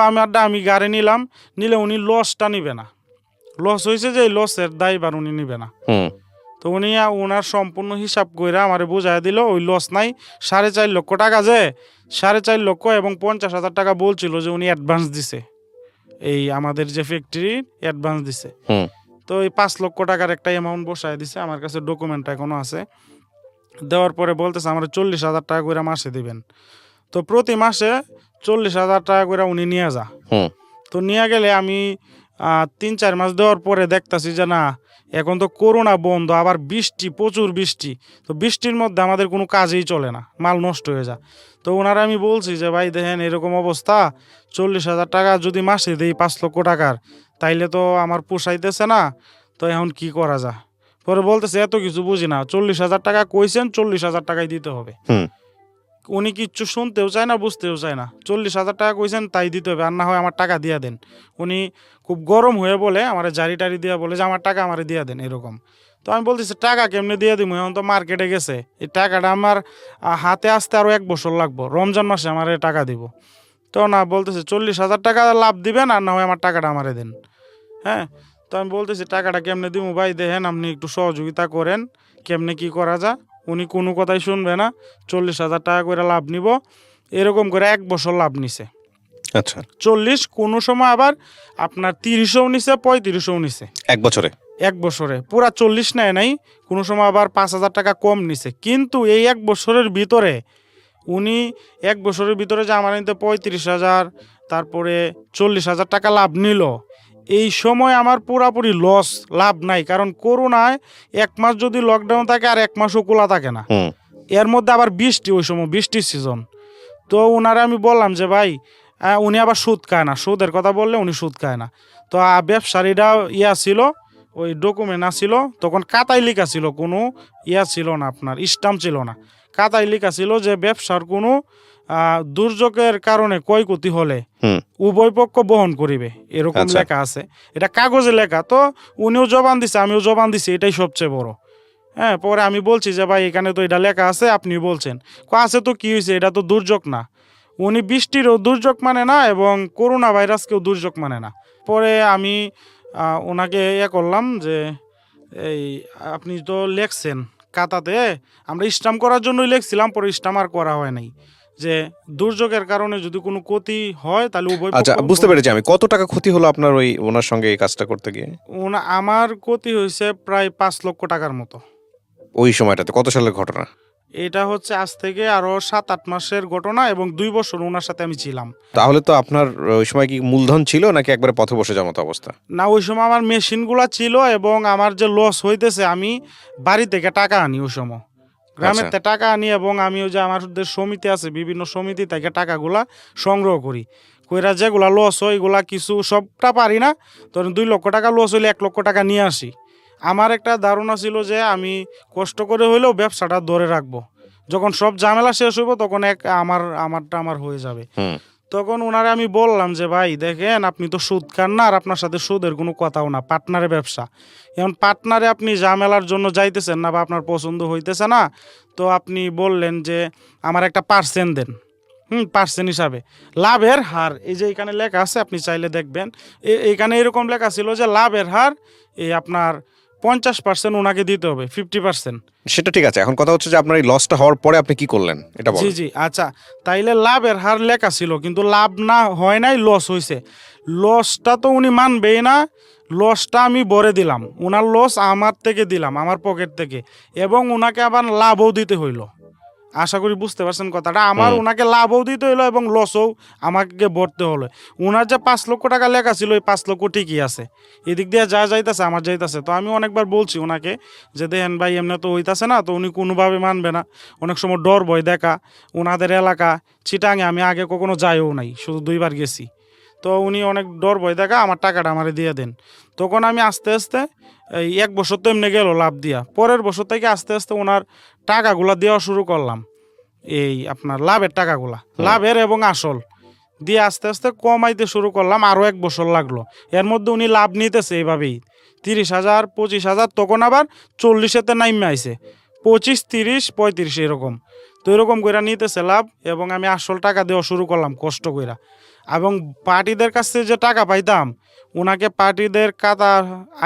আমি গাড়ি নিলাম, নিলে উনি লসটা নিবে না, লস হয়েছে যে এই লসের দায়ভার উনি নিবে না। হুম। তো উনি ওনার সম্পূর্ণ হিসাব কইরা আমারে বুঝাই দিল, ওই লস নাই। 4.5 লক্ষ টাকা, যে 4.5 লক্ষ এবং 50,000 টাকা বলছিল যে উনি অ্যাডভান্স দিছে, এই আমাদের যে ফ্যাক্টরির অ্যাডভান্স দিছে। হুম। তো এই 5 লক্ষ টাকার একটা অ্যামাউন্ট বসায় দিছে, আমার কাছে ডকুমেন্ট এখনো আছে। দেওয়ার পরে বলতেছে আমার 40,000 টাকা করে মাসে দিবেন। তো প্রতি মাসে 40,000 টাকা করে উনি নিয়ে যা। হুম। তো নিয়ে গেলে আমি 3-4 মাস দেওয়ার পরে দেখতাছি যে না, এখন তো করোনা বন্ধ, আবার বৃষ্টি, প্রচুর বৃষ্টি। তো বৃষ্টির মধ্যে আমাদের কোনো কাজেই চলে না, মাল নষ্ট হয়ে যায়। তো ওনারা আমি বলছি যে ভাই দেখেন এরকম অবস্থা, 40,000 টাকা যদি মাসে দেই 5 লক্ষ টাকার, তাইলে তো আমার পোষাইতেছে না, তো এখন কি করা যায়। পরে বলতেছে এত কিছু বুঝি না, 40,000 টাকা কইছেন, 40,000 টাকাই দিতে হবে। হুম। উনি কিচ্ছু শুনতেও চায় না, বুঝতেও চায় না। 40,000 টাকা কইছেন, তাই দিতে হবে, আর না হয় আমার টাকা দিয়া দেন। উনি খুব গরম হয়ে বলে আমার জারি টারি দিয়া বলে যে আমার টাকা আমারে দিয়া দেন, এরকম। তো আমি বলতেছি টাকা কেমনে দিয়ে দিব, এখন তো মার্কেটে গেছে, এই টাকাটা আমার হাতে আসতে আরও 1 বছর লাগবো, রমজান মাসে আমার টাকা দিব। তো না, বলতেছে 40,000 টাকা লাভ দিবেন, আর না হয় আমার টাকাটা আমারে দেন। হ্যাঁ, তো আমি বলতেছি টাকাটা কেমনে দিব ভাই, দেখেন আপনি একটু সহযোগিতা করেন, কেমনে কি করা যায়। উনি কোনো কথাই শুনবে না, 40,000 টাকা করে লাভ নিব, এরকম করে 1 বছর লাভ নিছে। আচ্ছা, 40, কোনো সময় আবার আপনার 30ও নিছে, 35ও নিছে 1 বছরে। 1 বছরে। পুরা 40 নেয় নাই, কোনো সময় আবার 5,000 টাকা কম নিছে। কিন্তু এই 1 বছরের ভিতরে উনি 1 বছরের ভিতরে যে আমার নিতে 35,000, তারপরে 40,000 টাকা লাভ নিল, এই সময় আমার পুরাপুরি লস, লাভ নাই। কারণ করোনায় 1 মাস যদি লকডাউন থাকে আর 1 মাসও খোলা থাকে না। হুম। এর মধ্যে আবার বৃষ্টি, ওই সময় বৃষ্টির সিজন। তো ওনারা আমি বললাম যে ভাই, উনি আবার সুদ খায় না, সুদের কথা বললে উনি সুদ খায় না। তো ব্যবসায়ীরা ইয়া ছিল, ওই ডকুমেন্ট আসছিল, তখন কাতায় লেখা ছিল, কোনো ইয়া ছিল না, আপনার স্টাম্প ছিল না, কাতায় লেখা ছিল যে ব্যবসার কোনো দুর্যোগের কারণে ক্ষয়ক্ষতি হলে হুম। উভয় পক্ষ বহন করিবে, এরকম আচ্ছা। লেখা আছে। এটা কাগজে লেখা। তো উনিও জবান দিছে, আমিও জবান দিছি, এটাই সবচেয়ে বড়। হ্যাঁ, পরে আমি বলছি যে ভাই এখানে তো এটা লেখা আছে, আপনি বলছেন আছে, তো কি হয়েছে, এটা তো দুর্যোগ না। উনি বৃষ্টিরও দুর্যোগ মানে না এবং করোনা ভাইরাসকেও দুর্যোগ মানে না। পরে আমি ওনাকে করলাম যে এই আপনি তো লেখছেন খাতাতে, আমরা স্টাম্প করার জন্যই লিখছিলাম, পরে স্টাম্প আর করা হয় নাই, যে দুর্যোগের কারণে যদি কোনো ক্ষতি হয় তাহলে উভয় আচ্ছা, পক্ষ- বুঝতে পেরেছি আমি। কত টাকা ক্ষতি হলো আপনার ওনার সঙ্গে এই কাজটা করতে গিয়ে? আমার ক্ষতি হয়েছে প্রায় 5 লক্ষ টাকার মতো। ওই সময়টাতে কত সালের ঘটনা? এটা হচ্ছে আজ থেকে আরো 7-8 মাসের ঘটনা, এবং 2 বছর ওনার সাথে আমি ছিলাম। তাহলে তো আপনার ওই সময় কি মূলধন ছিল নাকি একবারে পথে বসে যাওয়ার মতো অবস্থা? না, ওই সময় আমার মেশিনগুলা ছিল, এবং আমার যে লস হইতেছে, আমি বাড়ি থেকে টাকা আনি ওই সময়, গ্রামের আচ্ছা। থেকে টাকা আনি এবং আমি ওই যে আমাদের সমিতি আছে, বিভিন্ন সমিতি থেকে টাকাগুলা সংগ্রহ করি। কইরা যেগুলা লস হয় এগুলা কিছু সবটা পারি না, ধরেন 2 লক্ষ টাকা লস হইলে 1 লক্ষ টাকা নিয়ে আসি। আমার একটা ধারণা ছিল যে আমি কষ্ট করে হইলেও ব্যবসাটা ধরে রাখবো, যখন সব ঝামেলা শেষ হইব তখন আমারটা আমার হয়ে যাবে। হুম। তখন ওনারে আমি বললাম যে ভাই দেখেন, আপনি তো সুদ খান না, আর আপনার সাথে সুদের কোনো কথাও না, পার্টনারে ব্যবসা। এখন পার্টনারে আপনি ঝামেলার জন্য যাইতেছেন না বা আপনার পছন্দ হইতেছে না, তো আপনি বললেন যে আমার একটা পার্সেন্ট দেন। পার্সেন্ট হিসাবে লাভের হার, এই যে এখানে লেখা আছে, আপনি চাইলে দেখবেন। এইখানে এরকম লেখা ছিল যে লাভের হার এই আপনার 50% ওনাকে দিতে হবে, 50%। সেটা ঠিক আছে, এখন কথা হচ্ছে যে আপনার এই লসটা হওয়ার পরে আপনি কি করলেন এটা জি বলেন। জি, আচ্ছা, তাইলে লাভের হার লেখা ছিল কিন্তু লাভ না হয় নাই, লস হয়েছে। লসটা তো উনি মানবেই না, লসটা আমি ভরে দিলাম, ওনার লস আমার থেকে দিলাম, আমার পকেট থেকে, এবং ওনাকে আবার লাভও দিতে হইলো। আশা করি বুঝতে পারছেন কথাটা। আমার ওনাকে লাভও দিতে হইলো এবং লসও আমাকে ভরতে হলো। ওনার যে 5 লক্ষ টাকা লেখা ছিল, ওই 5 লক্ষ ঠিকই আছে, এদিক দিয়ে যা যাইতেছে আমার যাইতেছে। তো আমি অনেকবার বলছি ওনাকে যে দেখেন ভাই এমনি তো হইতাছে না, তো উনি কোনোভাবে মানবে না। অনেক সময় ডর ভয় দেখা, ওনাদের এলাকা চিটাঙে আমি আগে কখনো যাইও নাই, শুধু 2বার গেছি। তো উনি অনেক ডর ভয় দেখা, আমার টাকাটা আমারে দিয়ে দেন। তখন আমি আস্তে আস্তে এই 1 বছর তো এমনি গেল লাভ দিয়া, পরের বছর থেকে আস্তে আস্তে ওনার টাকাগুলা দেওয়া শুরু করলাম, এই আপনার লাভের টাকাগুলা, লাভের এবং আসল দিয়ে আস্তে আস্তে কমাইতে শুরু করলাম। আরও 1 বছর লাগলো, এর মধ্যে উনি লাভ নিতেছে এইভাবেই 30,000 25,000, তখন আবার 40-এতে নাইমে আইছে, 25 30 35 এরকম। তো এরকম কইরা নিতেছে লাভ, এবং আমি আসল টাকা দেওয়া শুরু করলাম কষ্ট কইরা। এবং পার্টিদের কাছ থেকে যে টাকা পাইতাম, ওনাকে পার্টিদের কাতা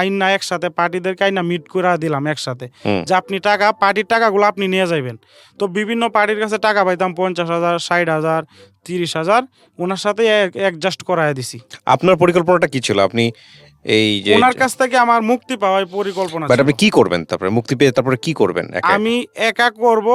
আইন না একসাথে, পার্টিদেরকে আইন না মিট করে দিলাম একসাথে, যে আপনি টাকা পার্টির টাকাগুলো আপনি নিয়ে যাইবেন। তো বিভিন্ন পার্টির কাছে টাকা পাইতাম 50,000 60,000 30,000, ওনার সাথে অ্যাডজাস্ট করায় দিছি। আপনার পরিকল্পনাটা কি ছিল? আপনি এই যে ওনার কাছ থেকে আমার মুক্তি পাওয়ার পরিকল্পনা বাট ছিল। আপনি কি করবেন তারপরে মুক্তি পেয়ে তারপরে কি করবেন একা? আমি একা করব,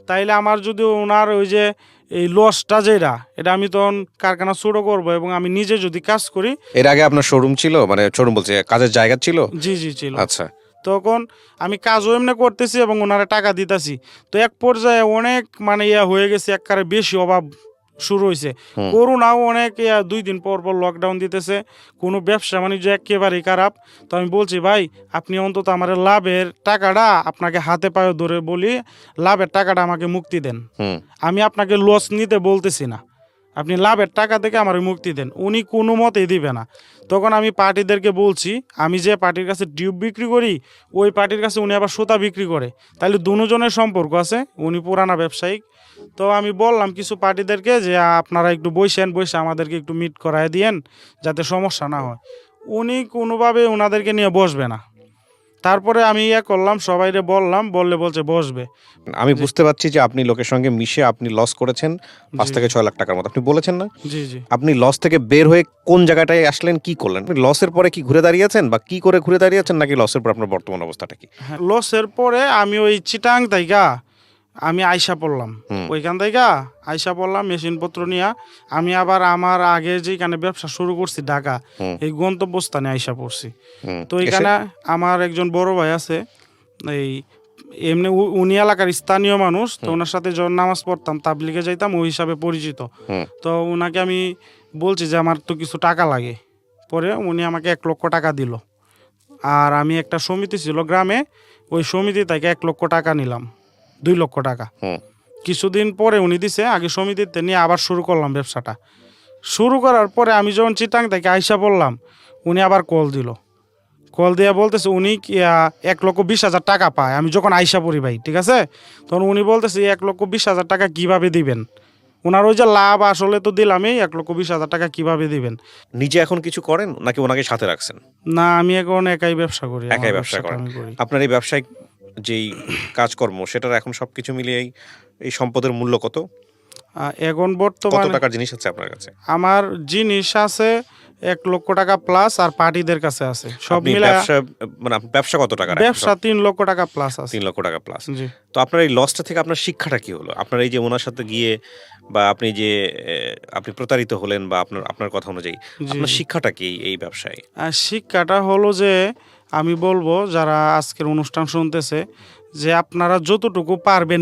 তাইলে আমার যদি ওনার ওই যে এই লসটা যেটা, এটা আমি তখন কারখানা ছোট করব, এবং আমি নিজে যদি কাজ করি। এর আগে আপনার শোরুম ছিল, মানে শোরুম বলছে কাজের জায়গা ছিল? জি জি ছিল। আচ্ছা। তখন আমি কাজও এমনি করতেছি এবং ওনারা টাকা দিতেছি। তো এক পর্যায়ে অনেক মানে হয়ে গেছে, একবারে বেশি অভাব শুরু হয়েছে। করোনাও অনেক 2 দিন পর পর লকডাউন দিতেছে, কোনো ব্যবসা বাণিজ্য একেবারেই খারাপ। তো আমি বলছি ভাই আপনি অন্তত আমার লাভের টাকাটা, আপনাকে হাতে পায়ে ধরে বলি, লাভের টাকাটা আমাকে মুক্তি দেন। আমি আপনাকে লস নিতে বলতেছি না, আপনি লাভের টাকা থেকে আমার মুক্তি দেন। উনি কোনো মতেই দিবে না। তখন আমি পার্টিদেরকে বলছি, আমি যে পার্টির কাছে টিউব বিক্রি করি, ওই পার্টির কাছে উনি আবার সুতা বিক্রি করে, তাহলে দুজনের সম্পর্ক আছে, উনি পুরানা ব্যবসায়িক। তো আমি বললাম কিছু পার্টিদেরকে যে আপনারা একটু বসে আমাদেরকে একটু মিট করায় দিয়েন, যাতে সমস্যা না হয়। উনি কোনোভাবে ওনাদেরকে নিয়ে বসবে না। তারপরে আমি করলাম, সবাইরে বললাম, বলছে বসবে। আমি বুঝতে পারছি যে আপনি লোকের সঙ্গে মিশে আপনি লস করেছেন 5 থেকে 6 লাখ টাকার মতো, আপনি বলেছেন না? জি জি। আপনি লস থেকে বের হয়ে কোন জায়গাটায় আসলেন, কি করলেন? আপনি লসের পরে কি ঘুরে দাঁড়িয়েছেন বা কি করে ঘুরে দাঁড়িয়েছেন, নাকি লসের পর আপনার বর্তমান অবস্থাটা কি? হ্যাঁ, লসের পরে আমি ওই চিটাং তাইগা আমি আইসা পড়লাম, ওইখান থেকে আইসা পড়লাম মেশিনপত্র নিয়ে। আমি আবার আমার আগে যেখানে ব্যবসা শুরু করছি ঢাকা, এই গন্তব্যস্থানে আইসা পড়ছি। তো এখানে আমার একজন বড় ভাই আছে, এই এমনি উনি এলাকার স্থানীয় মানুষ, তো ওনার সাথে যখন নামাজ পড়তাম, তাবলিগে যাইতাম, ওই হিসাবে পরিচিত। তো ওনাকে আমি বলছি যে আমার তো কিছু টাকা লাগে, পরে উনি আমাকে 1 লক্ষ টাকা দিল। আর আমি একটা সমিতি ছিল গ্রামে, ওই সমিতি থেকে 1 লক্ষ টাকা নিলাম, 2 লক্ষ টাকা। কিছুদিন পরে উনি দিছে, আগে সমিতিতে নিয়ে আবার শুরু করলাম ব্যবসাটা। শুরু করার পরে আমি যখন চিটাং থেকে আইসা বললাম, উনি আবার কল দিয়ে বলতেছে উনি 1,20,000 টাকা পায় আমি যখন আইসা পড়ি ভাই, ঠিক আছে? তখন উনি বলতেছে 1,20,000 টাকা কিভাবে দিবেন, ওনার ওই যে লাভ আসলে তো দিলামই, 1,20,000 টাকা কিভাবে দিবেন। নিজে এখন কিছু করেন নাকি ওনাকে সাথে রাখছেন? না, আমি এখন একাই ব্যবসা করি। একাই ব্যবসা করেন। আপনার এই ব্যবসায়িক যেই কাজকর্ম, সেটার এখন সবকিছু মিলিয়ে এই সম্পদের মূল্য কত? এখন কত বর্তমানে টাকার জিনিস আছে আপনার কাছে? আমার জিনিস আছে 1 লক্ষ টাকা প্লাস, আর পার্টিদের কাছে আছে সব আপনি মিলে। ব্যবসা মানে আপনার ব্যবসা কত টাকা? ব্যবসা 3 লক্ষ টাকা প্লাস আছে। 3 লক্ষ টাকা প্লাস। জি। তো আপনার এই লসটা থেকে আপনার শিক্ষাটা কি হলো? আপনার এই যে ওনার সাথে গিয়ে বা আপনি যে আপনি প্রতারিত হলেন বা আপনার কথা অনুযায়ী আপনার শিক্ষাটা কি এই ব্যবসায়? আর শিক্ষাটা হলো যে আমি বলবো যারা আজকের অনুষ্ঠান শুনতেছে, যে আপনারা যতটুকু পারবেন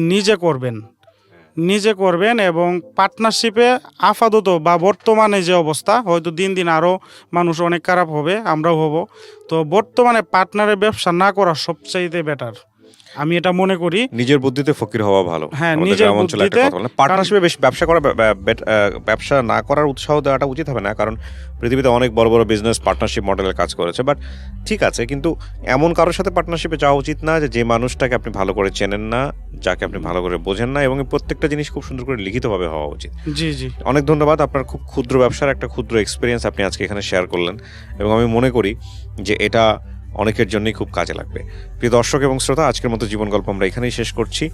নিজে করবেন এবং পার্টনারশিপে আপাতত বা বর্তমানে যে অবস্থা, হয়তো দিন দিন আরও মানুষ অনেক খারাপ হবে, আমরাও হব, তো বর্তমানে পার্টনারের ব্যবসা না করা সবচাইতে বেটার, আমি এটা মনে করি। নিজের বুদ্ধিতে ফকির হওয়া ভালো। হ্যাঁ, আমাদের নিজের গ্রাম অঞ্চলে একটা বুদ্ধিতে, কথা বলে, পার্টনারশিপে বেশ ব্যবসা করা ব্যবসা না করার উৎসাহ দেওয়াটা উচিত হবে না, কারণ পৃথিবীতে অনেক বড় বড় বিজনেস পার্টনারশিপ মডেলের কাজ করেছে। বাট ঠিক আছে, কিন্তু এমন কারোর সাথে পার্টনারশিপে যাওয়া উচিত না যে মানুষটাকে আপনি ভালো করে চেনেন না, যাকে আপনি ভালো করে বোঝেন না, এবং প্রত্যেকটা জিনিস খুব সুন্দর করে লিখিতভাবে হওয়া উচিত। জি জি, অনেক ধন্যবাদ, আপনার খুব ক্ষুদ্র ব্যবসার একটা ক্ষুদ্র এক্সপিরিয়েন্স আপনি আজকে এখানে শেয়ার করলেন, এবং আমি মনে করি যে এটা অনেকের জন্যই খুব কাজে লাগবে। প্রিয় দর্শক এবং শ্রোতা, আজকের মতো জীবন গল্প আমরা এখানেই শেষ করছি।